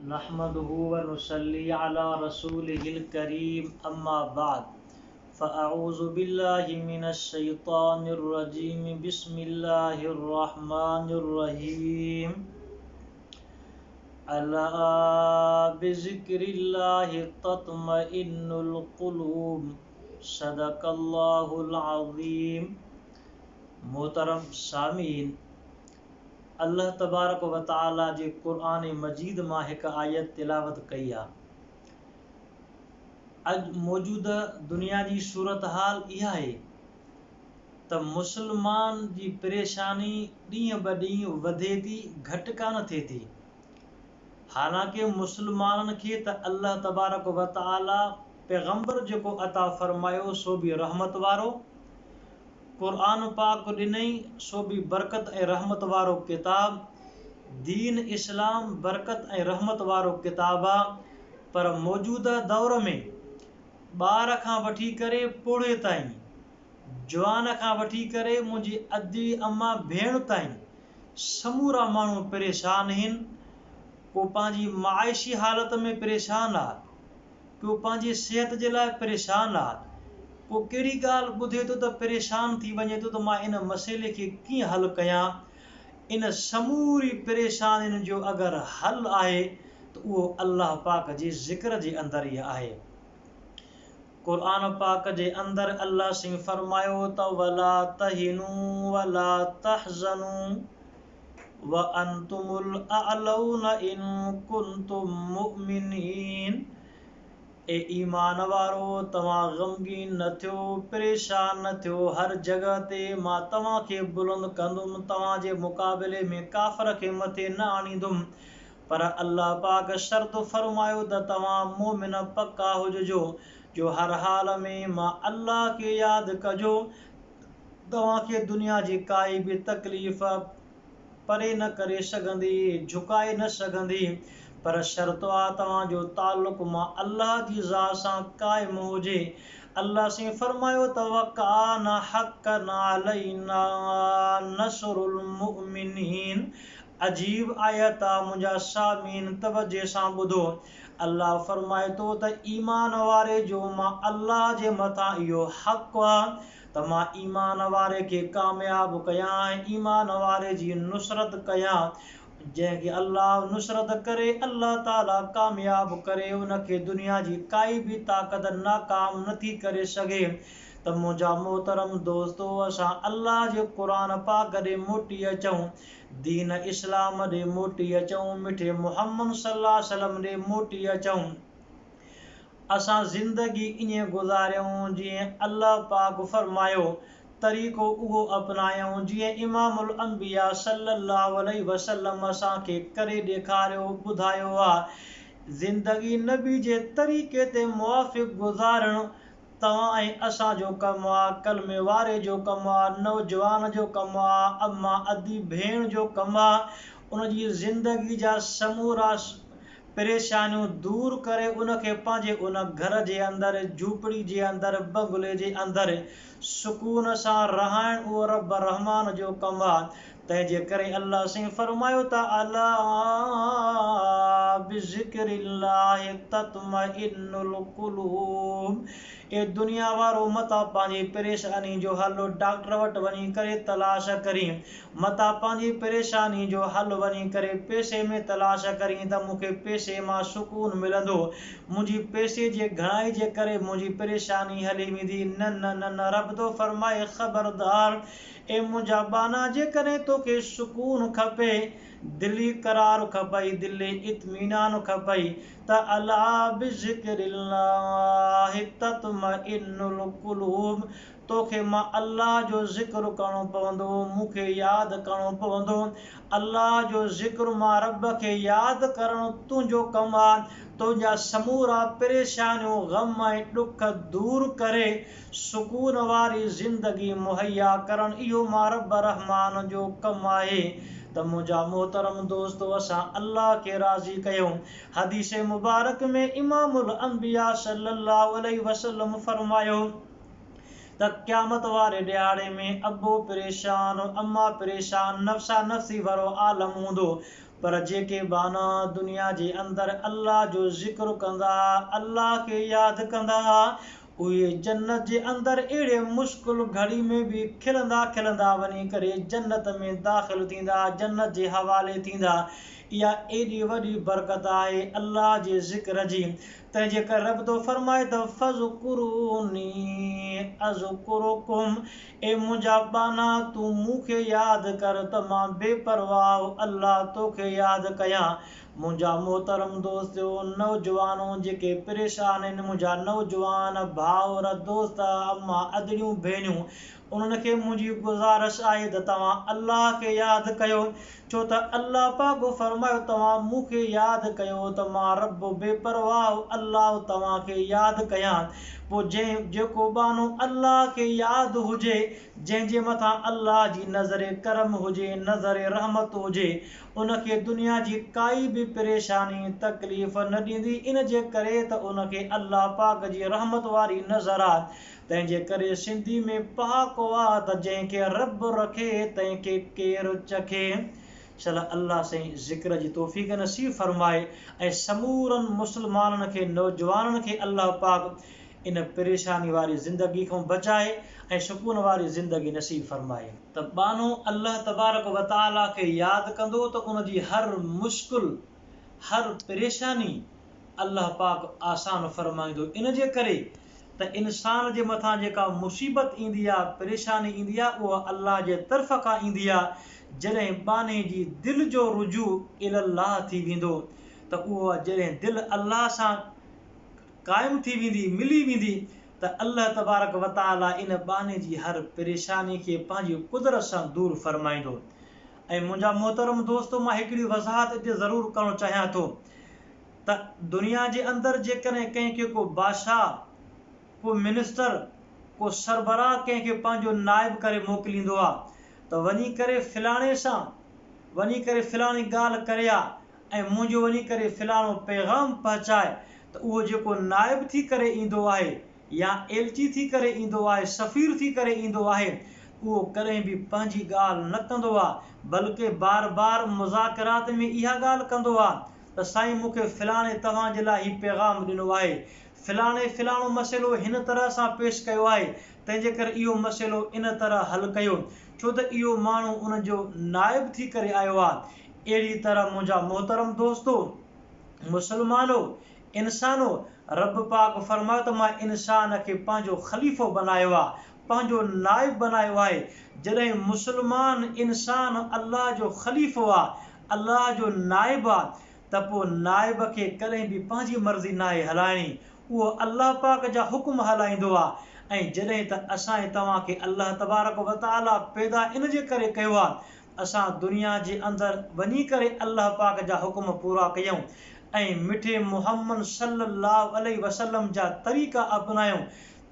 नहमदुहु व नुसल्ली अला रसूलिहिल करीम अम्मा बाद फ़अऊज़ु बिल्लाहि मिनश शैतानिर रजीम बिस्मिल्लाहिर रहमानिर रहीम अला बिज़िक्रिल्लाहि तत्मइन्नुल क़ुलूब सदक़ल्लाहुल अज़ीम। मोहतरम सामीन, अल्लाह तबारक व तआला जे क़ुरान मजीद मां हिक आयत तिलावत कई आहे। अज मौजूदा दुनिया जी सूरत हाल इहा आहे त मुसलमान जी परेशानी ॾींहं ब ॾींहं वधे थी, घटि कान थिए थी। हालांकि मुसलमाननि खे त अल्लाह तबारक व तआला पैगंबर जेको अता फरमायो सो बि रहमत वारो, क़ुरान पाक ॾिनई सो बि बरकत ऐं रहमत वारो किताब, दीन इस्लाम बरकत ऐं रहमत वारो किताब आहे। पर मौजूदा दौर में ॿार खां वठी करे पोढ़े ताईं, जवान खां वठी करे मुंहिंजी अजी अम्मा भेण ताईं समूरा माण्हू परेशान आहिनि। को पंहिंजी माइशी हालत में परेशान आहे, को पंहिंजी सिहत जे लाइ परेशान आहे, को कहिड़ी ॻाल्हि ॿुधे थो त परेशान थी वञे थो त मां इन मसइले खे कीअं हल कयां। इन समूरी परेशानियुनि जो अगरि हल आहे त उहो अल्लाह पाक जे ज़िक्र जे अंदरि ई आहे। क़ुरान पाक जे अंदरि अल्लाह सिंह फरमायो त वला तहिनू वला तहज़नू व अंतुमुल अअलौना इन कुंतुम मुमिनीन। ए ईमान वारो, तव्हां गमगीन न थियो, परेशान न थियो। हर जगह ते मां तव्हांखे बुलंद कंदुमि, तव्हांजे मुक़ाबले में काफ़िर खे मथे न आणींदुमि। पर अल्लाह पाक शर्त फरमायो त तव्हां मोमिन पक्का हुजो, जो हर हाल में मां अल्लाह खे यादि कजो। तव्हांखे दुनिया जी काई बि तकलीफ़ परे न करे सघंदी, झुकाए न सघंदी। पर शर्त आहे तव्हांजो ताल्लुक़ मां अल्लाह जी ज़ात सां क़ाइमु हुजे। अल्लाह से फरमायो त वकान हक़्क़न अलैना नस्रुल मुमिनीन। अजीब आयत आहे मुंहिंजा सामीन, तवज्जो सां ॿुधो। अल्लाह फरमाए थो त ईमान वारे जो मां अल्लाह जे मथां इहो हक़ आहे त मां ईमान वारे खे कामयाब कयां ऐं ईमान वारे जी नुसरत कयां। जंहिंखे अल्लाह नुसरत करे, अल्लाह ताला कामयाब करे, उनखे दुनिया जी काई बि ताक़त नाकाम नथी करे सघे। त मुंहिंजा मोहतरम दोस्तो, असां अल्लाह जे क़ुरान पाक ॾे मोटी अचूं, दीन इस्लाम ॾे मोटी अचूं, मिठे मुहम्मद सल्लल्लाहु अलैहि वसल्लम ॾे मोटी अचूं। असां ज़िंदगी ईअं गुज़ारियूं जीअं अल्लाह पाक फरमायो, तरीक़ो उहो अपनायूं जीअं इमामुल अंबिया सल्लल्लाहु अलैहि वसल्लम असांखे करे ॾेखारियो, ॿुधायो आहे। ज़िंदगी नबी जे तरीक़े ते मुवाफ़िक़ गुज़ारणु तव्हां ऐं असांजो कमु आहे, कलमे वारे जो कमु आहे, नौजवान जो कमु आहे, अम्मा अदी भेण जो कमु आहे। उनजी ज़िंदगी जा समूरा परेशानियूं दूर करे उनखे पंहिंजे उन घर जे अंदरि, झूपड़ी जे अंदरि, बंगले जे अंदरि सुकून सां रहण, उहो रब रहमान जो कमु आहे। तंहिंजे करे अल्लाह से फरमायो त अला बिज़िक्रिल्लाहि तत्मइन्नुल क़ुलूब। ए दुनिया वारो, मता पंहिंजी परेशानी जो हल डॉक्टर वटि वञी करे तलाश करी, मता पंहिंजी परेशानी जो हल वञी करे पैसे में तलाश करी त मूंखे पैसे मां सुकून मिलंदो, मुंहिंजी पैसे जे घणाई जे करे मुंहिंजी परेशानी हली वेंदी। न न न न, रब थो फरमाए ख़बरदार, ए मुंहिंजा बाना, जेकॾहिं तोखे सुकून खपे, दिली करार खपई, दिली इत्मीनान खपई, त अला बिज़िक्रिल्लाहि तत्मइन्नुल क़ुलूब। तोखे मां अल्लाह जो ज़िक्र करणो पवंदो, मूंखे यादि करणो पवंदो। अल्लाह जो ज़िक्र मां रब खे यादि करणु तुंहिंजो कमु आहे। तुंहिंजा समूरा परेशानियूं, ग़म ऐं ॾुख दूर करे सुकून वारी ज़िंदगी मुहैया करणु, इहो मां रब रहमान जो कमु आहे। त मुंहिंजा मोहतरम दोस्तो, असां अल्लाह खे राज़ी कयूं। हदीस मुबारक में इमामुल अंबिया सल्लल्लाहु अलैहि वसल्लम फरमायो त क़यामत वारे ॾियारे में अबो परेशान, अम्मा परेशान, नफ़्सा नफ़्सी वारो आलम हूंदो। पर जेके बाना दुनिया जे अंदर अल्लाह जो ज़िक्र कंदा, अल्लाह के याद कंदा, उहे जन्नत जे अंदर एड़े मुश्किल घड़ी में भी खिलंदा खिलंदा वनी करे जन्नत में दाखिल थींदा, जन्नत जे हवाले थींदा। या एडी वडी बरकत है अल्लाह जे ज़िक्र जी। तंहिंजे करे रब तो फरमाए त फज़कुरूनी अज़कुरुकुम, ए मुंहिंजा बाना तू मूंखे यादि कर त मां बेपरवाह अल्लाह तोखे यादि कयां। मुंहिंजा मोहतरम दोस्तो, नौजवानों जेके परेशान आहिनि, मुंहिंजा नौजवान भाउर दोस्त अम्मा अदड़ियूं भेणियूं, उन्हनि खे मुंहिंजी गुज़ारिश आहे त तव्हां अल्लाह खे यादि कयो, छो त अल्लाह पाक फरमायो तव्हां मूंखे यादि कयो त मां रब बेपरवाह अल्लाह तव्हांखे यादि कयां। पोइ जेको बानो अल्लाह खे यादि हुजे, जंहिंजे मथां अल्लाह जी नज़र करम हुजे, नज़र रहमत हुजे, उनखे दुनिया जी काई बि परेशानी तकलीफ़ न ॾींदी, इन जे करे त उनखे अल्लाह पाक जी रहमत वारी नज़र आहे। तंहिंजे करे सिंधी में पहाको आहे त जंहिंखे रब रखे तंहिंखे केरु चखे। चल अल्लाह साईं ज़िक्र जी तौफ़ीक़ नसीब फरमाए ऐं समूरनि मुस्लमाननि खे, नौजवाननि खे अल्लाह पाक इन परेशानी वारी ज़िंदगी खां बचाए ऐं सुकून वारी ज़िंदगी नसीब फरमाए। त बानो अल्लाह तबारक व तआला खे यादि कंदो त उनजी हर मुश्किल, हर परेशानी अल्लाह पाक आसान फरमाईंदो। इन जे करे त इंसान जे मथां जेका मुसीबत ईंदी आहे, परेशानी ईंदी आहे, उहा अल्लाह जे तरफ़ खां ईंदी आहे। जॾहिं बाने जी दिलि जो रुजू इल्लाह थी वेंदो, त उहा जॾहिं दिलि अल्लाह सां क़ाइमु थी वेंदी, मिली वेंदी, त अल्लाह तबारक व तआला इन बाने जी हर परेशानी खे पंहिंजी कुदरत सां दूर फरमाईंदो। ऐं मुंहिंजा मोहतरम दोस्तो, मां हिकिड़ी वज़ाहत हिते ज़रूरु करणु चाहियां थो त दुनिया जे अंदरि जेकॾहिं कंहिंखे को बादशाह, को मिनिस्टर, को सरबराह कंहिंखे पंहिंजो नाइब करे मोकिलींदो आहे त वञी करे फिलाणे सां वञी करे फिलाणी ॻाल्हि करे आ ऐं मुंहिंजो वञी करे फिलाणो पैगाम पहुचाए, त उहो जेको नाइब थी करे ईंदो आहे या एलची थी करे ईंदो आहे, सफ़ीर थी करे ईंदो आहे, उहो कॾहिं बि पंहिंजी ॻाल्हि न कंदो आहे, बल्कि बार बार मुज़ाकिरात में इहा ॻाल्हि कंदो आहे त साईं मूंखे फिलाणे तव्हांजे लाइ ही पैगाम ॾिनो आहे, फिलाणे फिलाणो मसइलो हिन तरह सां पेश कयो आहे, तंहिंजे करे इहो मसइलो इन तरह हल कयो, छो त इहो माण्हू उनजो नाइब थी करे आयो आहे। अहिड़ी तरह मुंहिंजा मोहतरम दोस्तो, मुसलमानो, इंसानो, रब पाक फरमायो त मां इंसान खे पंहिंजो ख़लीफ़ो बनायो आहे, पंहिंजो नाइब बनायो आहे। जॾहिं मुसलमान इंसान अल्लाह जो ख़लीफ़ो आहे, अल्लाह जो नाइब आहे, त पोइ नाइब खे कॾहिं बि पंहिंजी मर्ज़ी नाहे हलाइणी, उहो अल्लाह पाक जा हुकुम हलाईंदो आहे। ऐं जॾहिं त असां तव्हांखे अल्लाह तबारक व तआला पैदा इन जे करे कयो आहे, असां दुनिया जे अंदरि वञी करे अल्लाह पाक जा हुकुम पूरा कयूं ऐं मिठे मुहम्मद सल्लल्लाहु अलैहि वसल्लम जा तरीक़ा अपनायूं,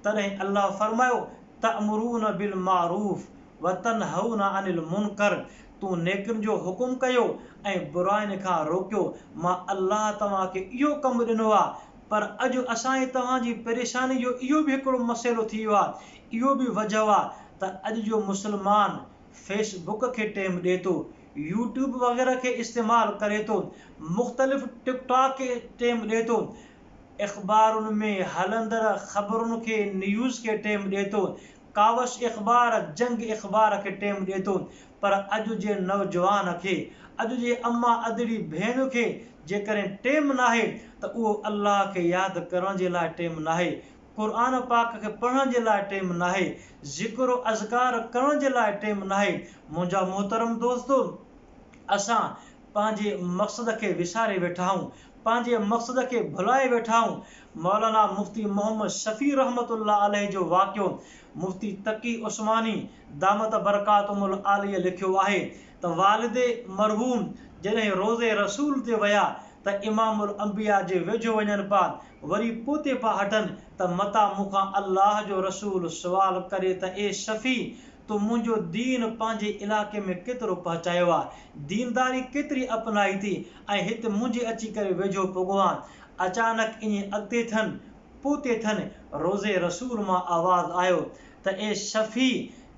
तॾहिं अल्लाह फरमायो तअमुरून बिल मारूफ व तनहौन अनिल मुनकर, तूं नेकिन जो हुकुम कयो ऐं बुराइनि खां रोकियो। मां अल्लाह तव्हांखे इहो कमु ॾिनो आहे। पर अॼु असांजे तव्हांजी परेशानी जो इहो बि हिकिड़ो मसइलो थी वियो आहे, इहो बि वजह आहे त अॼु जो मुसलमान फेसबुक खे टाइम ॾिए थो, यूट्यूब वग़ैरह खे इस्तेमालु करे थो, मुख़्तलिफ़ टिकटॉक खे टाइम ॾिए थो, अख़बारुनि में हलंदड़ ख़बरुनि खे, न्यूज़ खे टाइम ॾिए थो, कावस अख़बार, जंग अख़बार खे टाइम ॾिए थो। पर अॼु जे नौजवान खे, अॼु जे अम्मा अदड़ी भेण खे जेकॾहिं टाइम नाहे त उहो अल्लाह खे यादि करण जे लाइ टाइम नाहे, क़ुरान पाक खे पढ़ण जे लाइ टाइम नाहे, ज़िक्र अज़कार करण जे लाइ टाइम नाहे। मुंहिंजा मोहतरम दोस्तो, असां पंहिंजे मक़सद खे विसारे वेठा आहियूं, पंहिंजे मक़सद खे भुलाए वेठा आहियूं। मौलाना मुफ्ती मोहम्मद शफ़ी रहमतुल्लाह अलैहि जो वाक़ियो मुफ्ती तक़ी उस्मानी दामत बरकातुहुल आलिया लिखियो आहे त वालिद मरहूम जॾहिं रोज़े रसूल ते विया त इमामुल अंबिया जे वेझो वञनि पिया, वरी पोते पिया हटनि त मता मूंखां अल्लाह जो रसूल सुवाल करे त ए शफ़ी, तो मुंहिंजो दीन पंहिंजे इलाइक़े में केतिरो पहुचायो आहे, दीनदारी केतिरी अपनाई थी ऐं हिते मुंहिंजे अची करे वेझो पुॻो आहे। अचानक ईअं अॻिते थियनि, पोते थियनि, रोज़े रसूल मां आवाज़ु आयो त ए शफ़ी,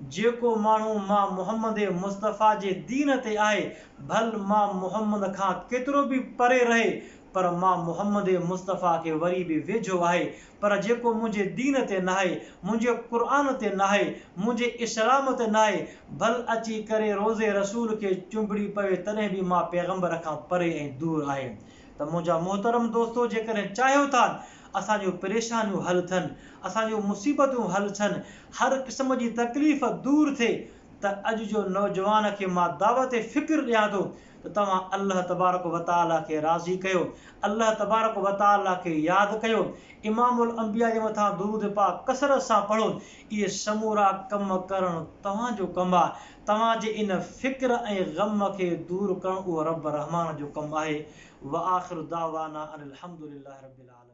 जेको माण्हू मां मुहम्मद मुस्तफ़ा जे दीन ते आहे, भल मां मुहम्मद खां केतिरो बि परे रहे, पर मां मुहम्मद मुस्तफ़ा के वरी बि वेझो आहे। पर जेको मुंहिंजे दीन ते नाहे, मुंहिंजे क़ुरान ते नाहे, मुंहिंजे इस्लाम ते नाहे, भल अची करे रोज़े रसूल खे चुंबड़ी पवे, तॾहिं बि मां पैगंबर खां परे ऐं दूर आहे। त मुंहिंजा मोहतरम दोस्तो, जेकॾहिं चाहियो था असांजूं परेशानियूं हल थियनि, असांजूं मुसीबतूं हल थियनि, हर क़िस्म जी तकलीफ़ दूर थिए, त अॼु जो नौजवान खे मां दावत फ़िक्र ॾियां थो त तव्हां अल्लाह तबारक व तआला खे राज़ी कयो, अल्लाह तबारक व तआला खे यादि कयो, इमामुल अंबिया जे मथां दुरूद पाक कसरत सां पढ़ो। इहे समूरा कम करणु तव्हांजो कमु आहे। तव्हांजे इन फ़िक्र ऐं ग़म खे दूर करणु उहो रब रहमान जो कमु आहे। व आख़िर दावाना अनिल हम्दुलिल्लाहि रब्बिल आलमीन।